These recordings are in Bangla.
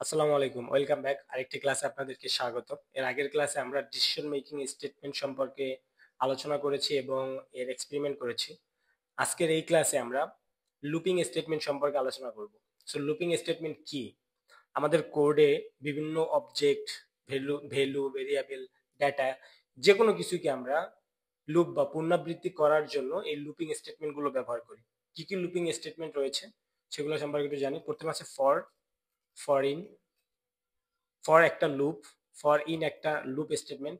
আসসালামু আলাইকুম, ওয়েলকাম ব্যাক। আরেকটি ক্লাসে আপনাদেরকে স্বাগত। এর আগের ক্লাসে আমরা ডিসিশন মেকিং স্টেটমেন্ট সম্পর্কে আলোচনা করেছি এবং এর এক্সপেরিমেন্ট করেছি। আজকের এই ক্লাসে আমরা লুপিং স্টেটমেন্ট সম্পর্কে আলোচনা করব। সো লুপিং স্টেটমেন্ট কি? আমাদের কোডে বিভিন্ন অবজেক্ট, ভ্যালু, ভেরিয়েবল, ডেটা, যে কোনো কিছুকে আমরা লুপ বা পুনরাবৃত্তি করার জন্য এই লুপিং স্টেটমেন্টগুলো ব্যবহার করি। কি কি লুপিং স্টেটমেন্ট রয়েছে সেগুলো সম্পর্কে একটু জানি। প্রথমে আছে ফর, ফর ইন, ফর একটা লুপ, ফর ইন একটা loop statement,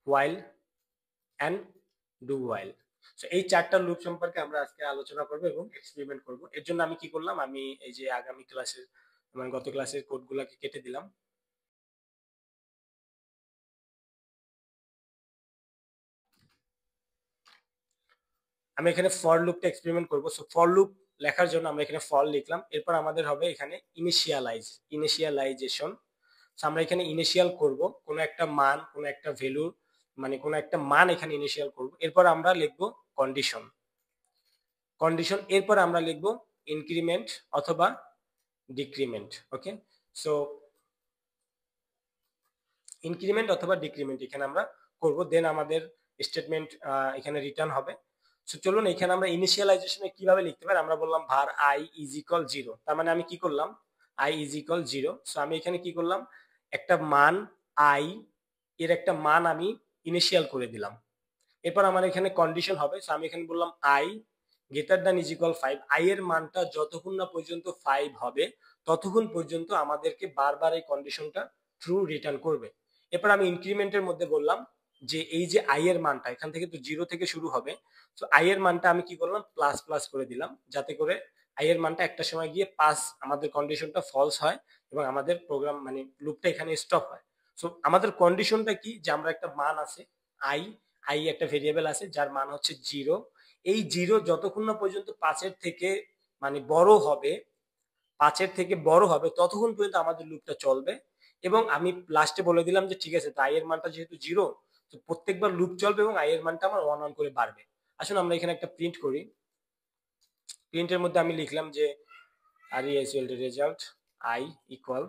while and do while। So এই চারটা লুপ সম্পর্কে আমরা আজকে আলোচনা করব এবং এক্সপেরিমেন্ট করব। এর জন্য আমি কি করলাম, আমি এই যে আগামী ক্লাসের মানে গত ক্লাসের কোডগুলোকে কেটে দিলাম। আমি এখানে ফর লুপটা এক্সপেরিমেন্ট করব। সো ফর লুপ লেখার জন্য আমরা এখানে ফর লিখলাম। এরপর আমাদের হবে এখানে ইনিশিয়ালাইজেশন। সো আমরা এখানে ইনিশিয়াল করব কোনো একটা মান, কোনো একটা ভ্যালু, মানে কোনো একটা মান এখানে ইনিশিয়াল করব। এরপর আমরা লিখব কন্ডিশন, এরপর আমরা লিখব ইনক্রিমেন্ট অথবা ডিক্রিমেন্ট। ওকে, সো ইনক্রিমেন্ট অথবা ডিক্রিমেন্ট এখানে আমরা করব, দেন আমাদের স্টেটমেন্ট এখানে রিটার্ন হবে। সো চলুন এখানে আমরা ইনিশিয়ালাইজেশনে কিভাবে লিখতে পারি। আমরা বললাম var i ইজ ইকুয়াল 0, তার মানে আমি কি করলাম, i ইজ ইকুয়াল 0। সো আমি এখানে কি করলাম, একটা মান i এর একটা মান আমি ইনিশিয়াল করে দিলাম। এরপর আমার এখানে কন্ডিশন হবে। সো আমি এখানে বললাম i greater than is equal 5। i এর মানটা যতক্ষণ না পর্যন্ত 5 হবে ততক্ষণ পর্যন্ত আমাদেরকে বারবার এই কন্ডিশনটা ট্রু রিটার্ন করবে। এরপর আমি ইনক্রিমেন্টের মধ্যে বললাম যে এই যে i এর মানটা এখান থেকে তো 0 থেকে শুরু হবে। সো i এর মানটা আমি কি করলাম, প্লাস প্লাস করে দিলাম, যাতে করে i এর মানটা একটা সময় গিয়ে পাস আমাদের কন্ডিশনটা ফলস হয় এবং আমাদের প্রোগ্রাম মানে লুপটা এখানে স্টপ হয়। সো আমাদের কন্ডিশনটা কি, যে আমরা একটা মান আছে i, একটা ভেরিয়েবল আছে যার মান হচ্ছে 0। এই 0 যতক্ষণ না পর্যন্ত 5-এর থেকে মানে বড় হবে, 5-এর থেকে বড় হবে ততক্ষণ পর্যন্ত আমাদের লুপটা চলবে। এবং আমি লাস্টে বলে দিলাম যে ঠিক আছে, তো i এর মানটা যেহেতু 0, তো প্রত্যেকবার লুপ চলবে এবং i এর মানটা আমার 1 1 করে বাড়বে। আসুন আমরা এখানে একটা প্রিন্ট করি। প্রিন্টের মধ্যে আমি লিখলাম যে result i equal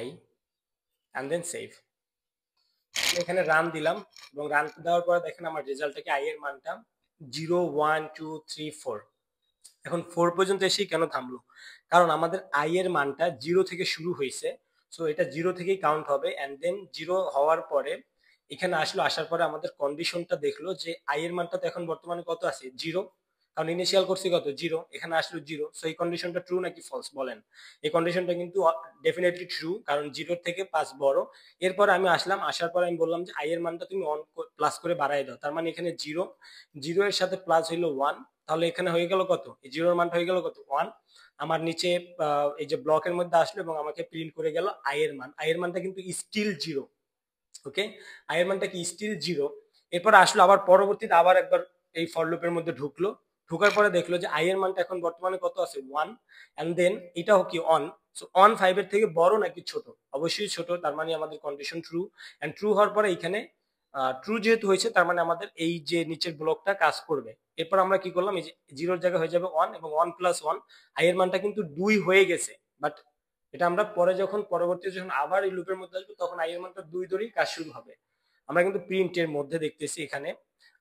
i and then save. এখানে রান দিলাম এবং রান দেওয়ার পরে দেখেন আমার রেজাল্টে কি i এর মানটা 0 1 2 3 4। এখন 4 পর্যন্ত এসেই কেন থামলো, কারণ আমাদের i এর মানটা 0 থেকে শুরু হয়েছে। সো এটা 0 থেকেই কাউন্ট হবে এন্ড দেন 0 হওয়ার পরে এখানে আসলো, আসার পরে আমাদের কন্ডিশনটা দেখলো যে i এর মানটা তো এখন বর্তমানে কত আছে, 0, কারণ ইনিশিয়াল করছি কত 0, এখানে আসলো 0। সো এই কন্ডিশনটা ট্রু নাকি ফলস বলেন? এই কন্ডিশনটা কিন্তু ডেফিনেটলি ট্রু, কারণ 0 থেকে 5 বড়। এরপর আমি আসলাম, আসার পর আমি বললাম যে i এর মানটা তুমি অন প্লাস করে বাড়াই দাও, তার মানে এখানে 0, 0 এর সাথে প্লাস হইলো 1, তাহলে এখানে হয়ে গেল কত, এই 0 এর মানটা হয়ে গেল কত 1। আমার নিচে এই যে ব্লকের মধ্যে আসলো এবং আমাকে প্রিন্ট করে গেল i এর মান। i এর মানটা কিন্তু স্টিল 0। ওকে, i এর মানটা কি স্টিল 0। এরপর আসলো আবার পরবর্তীতে আবার একবার এই ফর লুপের মধ্যে ঢুকলো, ঢোকার পরে দেখলো যে i এর মানটা এখন বর্তমানে কত আছে 1 এন্ড দেন এটাও কি অন। সো অন 5 এর থেকে বড় নাকি ছোট, অবশ্যই ছোট, তার মানে আমাদের কন্ডিশন ট্রু। এন্ড ট্রু হওয়ার পরে এখানে ট্রু যেহেতু হয়েছে তার মানে আমাদের এই যে নিচের ব্লকটা কাজ করবে। এরপর আমরা কি করলাম, এই যে 0 জায়গায় হয়ে যাবে 1 এবং 1 প্লাস 1, i এর মানটা কিন্তু 2 হয়ে গেছে, বাট এটা আমরা পরে যখন পরবর্তীতে যখন আবার এই লুপের মধ্যে আসবো তখন i এর মানটা 2 ধরেই কাজ শুরু হবে। আমরা কিন্তু প্রিন্টের মধ্যে দেখতেছি এখানে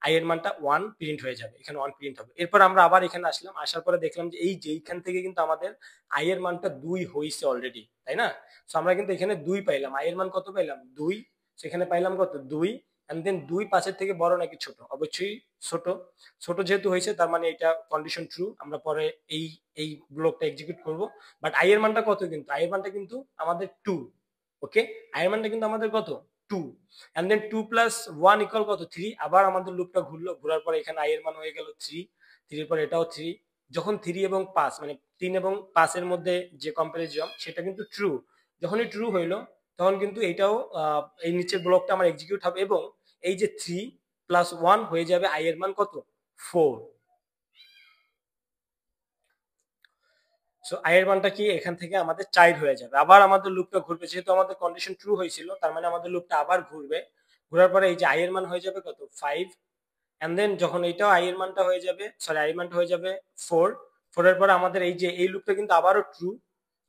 i এর মানটা 1 প্রিন্ট হয়ে যাবে, এখানে 1 প্রিন্ট হবে। এরপর আমরা আবার এখানে আসলাম, আসার পরে দেখলাম যে এই যে এইখান থেকে কিন্তু আমাদের i এর মানটা 2 হইছে অলরেডি, তাই না? সো আমরা কিন্তু এখানে 2 পাইলাম, i এর মান কত পাইলাম 2, সেখানে পাইলাম কত 2 এন্ড দেন 2 5-এর থেকে বড় নাকি ছোট, অবশ্যই ছোট। ছোট যেহেতু হয়েছে তার মানে এটা কন্ডিশন ট্রু। আমরা পরে এই এই ব্লকটা এক্সিকিউট করব, বাট i এর মানটা কত, কিন্তু i এর মানটা কিন্তু আমাদের 2। ওকে, i এর মানটা কিন্তু আমাদের কত 2 এন্ড দেন 2 প্লাস 1 ইকুয়াল কত 3। আবার আমাদের লুপটা ঘুরলো, ঘোরার পরে এখানে i এর মান হয়ে গেল 3, 3 এর পর এটাও 3। যখন 3 এবং 5 মানে 3 এবং 5 এর মধ্যে যে কম্পারিজন সেটা কিন্তু ট্রু, যখনই ট্রু হইলো তখন কিন্তু এটাও এই নিচের ব্লকটা আমার এক্সিকিউট হবে এবং এই যে 3 প্লাস 1 হয়ে যাবে i এর মান কত 4। সো i এর মানটা কি এখান থেকে আমাদের 4 হয়ে যাবে। আবার আমাদের লুপটা ঘুরবে, যেহেতু আমাদের কন্ডিশন ট্রু হয়েছিল তার মানে আমাদের লুপটা আবার ঘুরবে, ঘোরার পরে এই যে i এর মান হয়ে যাবে কত 5 এন্ড দেন যখন এটাও i এর মানটা হয়ে যাবে, সরি i এর মানটা হয়ে যাবে 4। 4 এর পরে আমাদের এই যে এই লুপটা কিন্তু আবারও ট্রু,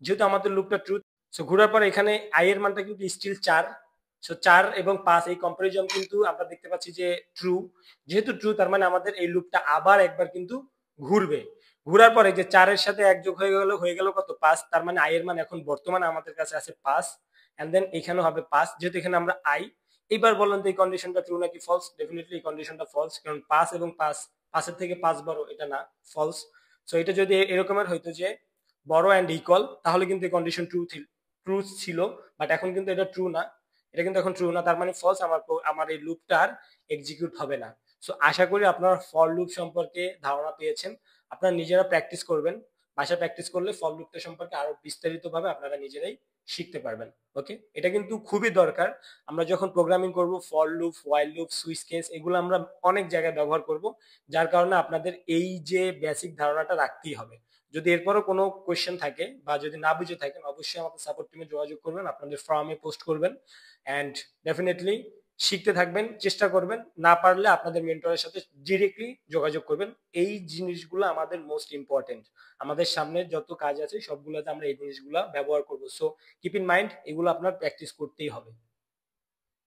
যেহেতু আমাদের লুপটা ট্রু, সো ঘোরার পর এখানে আই এর মানটা কিন্তু স্টিল 4। সো 4 এবং 5 এই কম্পারিজন কিন্তু আমরা দেখতে পাচ্ছি যে ট্রু। যেহেতু ট্রু তার মানে আমাদের এই লুপটা আবার একবার কিন্তু ঘুরবে। ঘোরার পরে যে 4 এর সাথে 1 যোগ হয়ে গেল কত 5, তার মানে আই এর মান এখন বর্তমানে আমাদের কাছে আছে 5, এন্ড দেন এখানেও হবে 5, যেহেতু এখানে আমরা আই। এবার বলেন তো এই কন্ডিশনটা ট্রু নাকি ফলস? ডেফিনেটলি এই কন্ডিশনটা ফলস, কারণ 5 এবং 5, 5 এর থেকে 5 বড়, এটা না, ফলস। সো এটা যদি এরকমের হইতো যে বড় অ্যান্ড ইকুয়াল, তাহলে কিন্তু এই কন্ডিশন ট্রু ছিল, বাট এখন কিন্তু এটা ট্রু না। এটা কিন্তু এখন ট্রু না, তার মানে ফলস। আমার এই লুপটার এক্সিকিউট হবে না। সো আশা করি আপনারা ফর লুপ সম্পর্কে ধারণা পেয়েছেন। আপনারা নিজেরা প্র্যাকটিস করবেন, বাসায় প্র্যাকটিস করলে ফর লুপটা সম্পর্কে আরো বিস্তারিতভাবে আপনারা নিজেরাই শিখতে পারবেন। ওকে, এটা কিন্তু খুবই দরকার। আমরা যখন প্রোগ্রামিং করব, for loop, while loop, switch case, এগুলো আমরা অনেক জায়গায় ব্যবহার করব, যার কারণে আপনাদের এই যে বেসিক ধারণাটা রাখতেই হবে। যদি এরপরও কোনো কোয়েশ্চেন থাকে বা যদি না বুঝে থাকেন, অবশ্যই আমাদের সাপোর্ট টিমে যোগাযোগ করবেন, আপনাদের ফর্মে পোস্ট করবেন, অ্যান্ড ডেফিনেটলি শিখতে থাকবেন, চেষ্টা করবেন। না পারলে আপনাদের মেন্টরের সাথে ডিরেক্টলি যোগাযোগ করবেন। এই জিনিসগুলো আমাদের মোস্ট ইম্পর্টেন্ট। আমাদের সামনে যত কাজ আছে সবগুলোতে আমরা এই জিনিসগুলো ব্যবহার করব। সো কিপ ইন মাইন্ড, এগুলো আপনার প্র্যাকটিস করতেই হবে।